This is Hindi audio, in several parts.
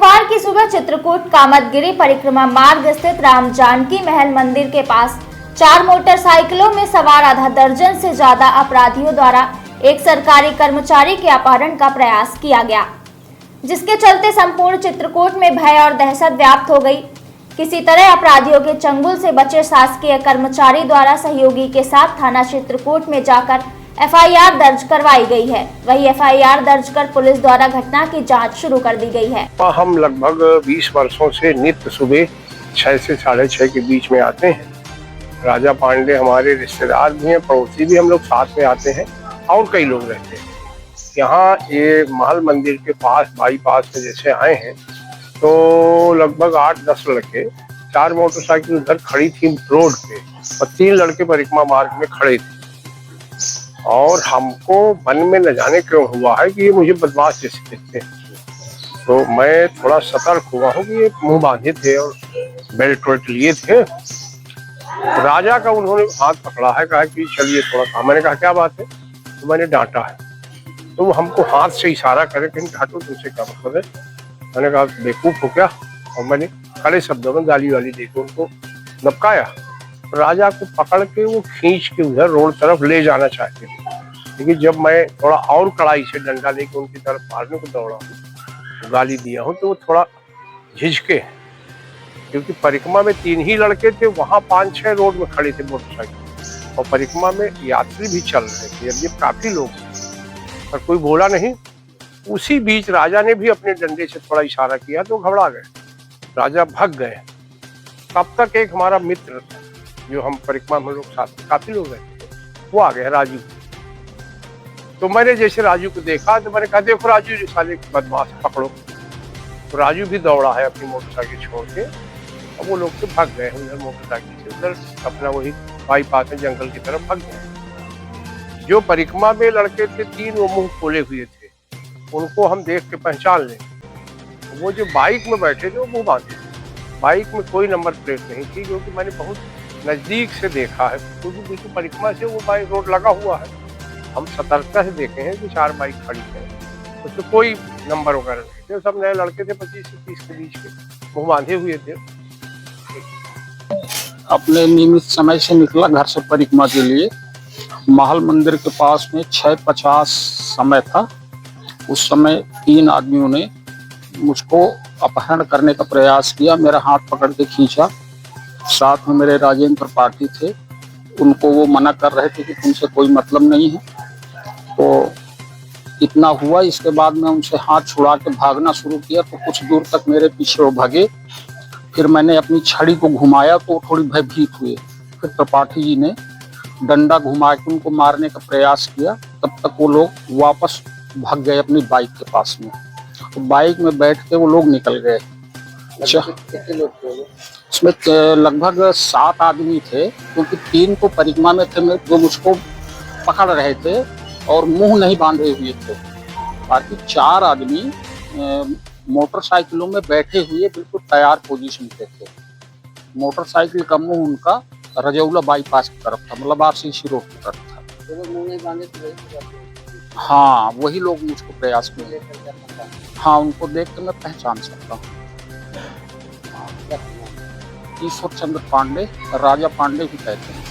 सोमवार की सुबह चित्रकूट कामतगिरी परिक्रमा मार्ग स्थित राम जानकी महल मंदिर के पास 4 मोटरसाइकिलों में सवार आधा दर्जन से ज्यादा अपराधियों द्वारा एक सरकारी कर्मचारी के अपहरण का प्रयास किया गया, जिसके चलते संपूर्ण चित्रकूट में भय और दहशत व्याप्त हो गई। किसी तरह अपराधियों के चंगुल से बचे शासकीय कर्मचारी द्वारा सहयोगी के साथ थाना चित्रकूट में जाकर एफआईआर दर्ज करवाई गई है। वही एफआईआर दर्ज कर पुलिस द्वारा घटना की जांच शुरू कर दी गई है। हम लगभग 20 वर्षों से नित्य सुबह 6 से 6:30 के बीच में आते हैं। राजा पांडे हमारे रिश्तेदार भी हैं, पड़ोसी भी, हम लोग साथ में आते हैं और कई लोग रहते हैं। यहाँ ये महल मंदिर के पास बाईपास में जैसे आए हैं तो लगभग 8-10 लड़के, 4 मोटरसाइकिल उधर खड़ी थी रोड पे और 3 लड़के परिक्रमा मार्ग में खड़े थे। और हमको मन में न जाने क्यों हुआ है कि ये मुझे बदमाश जैसे दिखते हैं, तो मैं थोड़ा सतर्क हुआ हूँ कि ये मुंह बांधे थे और बेल्ट वेल्ट लिए थे। राजा का उन्होंने हाथ पकड़ा है, कहा कि चलिए थोड़ा काम। मैंने कहा क्या बात है, तो मैंने डांटा है। तो वो हमको हाथ से इशारा करे, कहीं हटो, तुमसे क्या मतलब है। मैंने कहा बेवकूफ हो क्या, और मैंने कड़े शब्दों में गाली वाली देकर उनको नपकाया। राजा को पकड़ के वो खींच के उधर रोड तरफ ले जाना चाहते थे, लेकिन जब मैं थोड़ा और कड़ाई से डंडा लेके उनकी तरफ मारने को दौड़ा हूँ, गाली दिया हूँ, तो वो थोड़ा झिझके, क्योंकि परिक्रमा में 3 ही लड़के थे, वहाँ 5-6 रोड में खड़े थे मोटरसाइकिल, और परिक्रमा में यात्री भी चल रहे थे, ये काफी लोग थे, पर कोई बोला नहीं। उसी बीच राजा ने भी अपने डंडे से थोड़ा इशारा किया तो घबरा गए, राजा भाग गए। तब तक एक हमारा मित्र, जो हम परिक्रमा में लोग साथ काफी लोग रहते थे, वो आ गया, राजू। तो मैंने जैसे राजू को देखा तो मैंने कहा देखो राजू, साले बदमाश पकड़ो। तो राजू भी दौड़ा है अपनी मोटरसाइकिल छोड़ के, और वो लोग तो भाग गए उधर मोटरसाइकिल से, उधर अपना वही बाईपास में जंगल की तरफ भाग गए। जो परिक्रमा में लड़के थे 3, वो मुंह खोले हुए थे, उनको हम देख के पहचान लें। वो जो बाइक में बैठे थे वो मुंह बांधे थे, बाइक में कोई नंबर प्लेट नहीं थी, क्योंकि मैंने बहुत नजदीक से देखा है, क्योंकि बिल्कुल परिक्रमा से वो बाइक रोड लगा हुआ है। हम सतर्कता से देखे हैं कि 4 बाइक खड़ी है, उसमें कोई नंबर वगैरह नहीं थे, सब नए लड़के थे 25 से 30 के बीच के, मुंह बांधे हुए थे। अपने नियमित समय से निकला घर से परिक्रमा के लिए। महल मंदिर के पास में 6:50 समय था। उस समय 3 आदमियों ने मुझको अपहरण करने का प्रयास किया, मेरा हाथ पकड़ के खींचा। साथ में मेरे राजेंद्र पाठी थे, उनको वो मना कर रहे थे कि तुमसे कोई मतलब नहीं है। तो इतना हुआ, इसके बाद मैं उनसे हाथ छुड़ा के भागना शुरू किया, तो कुछ दूर तक मेरे पीछे वो भागे। फिर मैंने अपनी छड़ी को घुमाया तो थोड़ी भयभीत हुए। फिर त्रिपाठी जी ने डंडा घुमा के उनको मारने का प्रयास किया, तब तक वो लोग वापस भाग गए अपनी बाइक के पास में। तो बाइक में बैठ के वो लोग निकल गए। कितने लोग थे? उसमें लगभग 7 आदमी थे, क्योंकि 3 तो परिक्रमा में थे जो मुझको पकड़ रहे थे और मुंह नहीं बांधे हुए थे। बाकी 4 आदमी मोटरसाइकिलों में बैठे हुए बिल्कुल तैयार पोजीशन पे थे। मोटरसाइकिल का मुंह उनका रजौला बाईपास की तरफ था, मतलब RCC रोड की तरफ था। तो मुंह नहीं बांधे थे? हाँ, वही लोग मुझको प्रयास किए। हाँ, उनको देख के मैं पहचान सकता हूँ। ईश्वर चंद्र पांडे, राजा पांडे भी कहते हैं।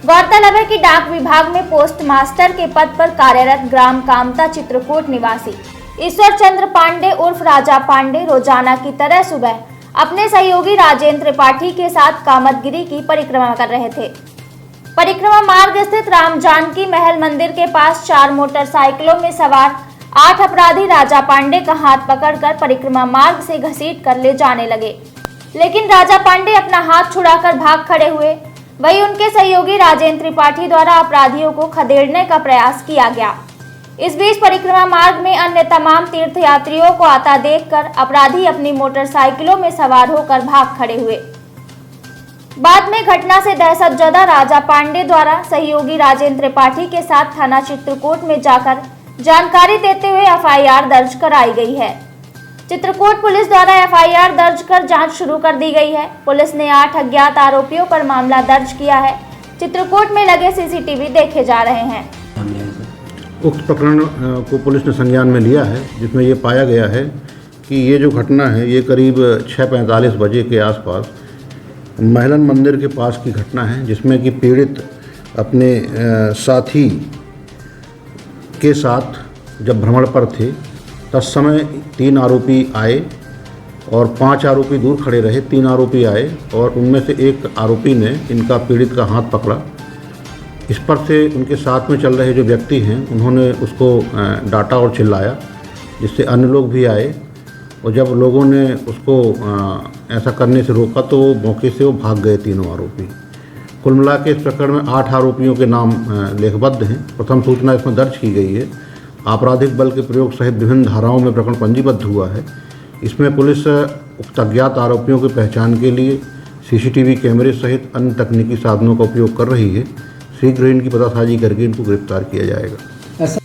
गौरतलब है कि डाक विभाग में पोस्ट मास्टर के पद पर कार्यरत ग्राम कामता चित्रकूट निवासी ईश्वर चंद्र पांडे उर्फ राजा पांडे रोजाना की तरह सुबह अपने सहयोगी राजेंद्र त्रिपाठी के साथ कामतगिरी की परिक्रमा कर रहे थे। परिक्रमा मार्ग स्थित राम जानकी महल मंदिर के पास 4 मोटरसाइकिलों में सवार 8 अपराधी राजा पांडे का हाथ पकड़कर परिक्रमा मार्ग से घसीट कर ले जाने लगे, लेकिन राजा पांडे अपना हाथ छुड़ाकर भाग खड़े हुए। वही उनके सहयोगी राजेंद्र त्रिपाठी द्वारा अपराधियों को खदेड़ने का प्रयास किया गया। इस बीच परिक्रमा मार्ग में अन्य तमाम तीर्थयात्रियों को आता देखकर अपराधी अपनी मोटरसाइकिलों में सवार होकर भाग खड़े हुए। बाद में घटना से दहशतजदा राजा पांडे द्वारा सहयोगी राजेंद्र त्रिपाठी के साथ थाना चित्रकूट में जाकर जानकारी देते हुए एफआईआर दर्ज कराई गई है। चित्रकूट पुलिस द्वारा एफआईआर दर्ज कर जांच शुरू कर दी गई है। पुलिस ने 8 अज्ञात आरोपियों पर मामला दर्ज किया है। चित्रकूट में लगे सीसीटीवी देखे जा रहे हैं। उक्त प्रकरण को पुलिस ने संज्ञान में लिया है, जिसमें ये पाया गया है कि ये जो घटना है ये करीब 6:45 बजे के आसपास महलन मंदिर के पास की घटना है, जिसमें कि पीड़ित अपने साथी के साथ जब भ्रमण पर थे तत्समय 3 आरोपी आए और 5 आरोपी दूर खड़े रहे। 3 आरोपी आए और उनमें से एक आरोपी ने इनका पीड़ित का हाथ पकड़ा। इस पर से उनके साथ में चल रहे जो व्यक्ति हैं उन्होंने उसको डांटा और चिल्लाया, जिससे अन्य लोग भी आए और जब लोगों ने उसको ऐसा करने से रोका तो मौके से वो भाग गए तीनों आरोपी। कुल मिला के इस प्रकरण में 8 आरोपियों के नाम लेखबद्ध हैं। प्रथम सूचना इसमें दर्ज की गई है। आपराधिक बल के प्रयोग सहित विभिन्न धाराओं में प्रकरण पंजीबद्ध हुआ है। इसमें पुलिस उक्त अज्ञात आरोपियों की पहचान के लिए सीसीटीवी कैमरे सहित अन्य तकनीकी साधनों का उपयोग कर रही है। शीघ्र इनकी पतासाजी करके इनको गिरफ्तार किया जाएगा।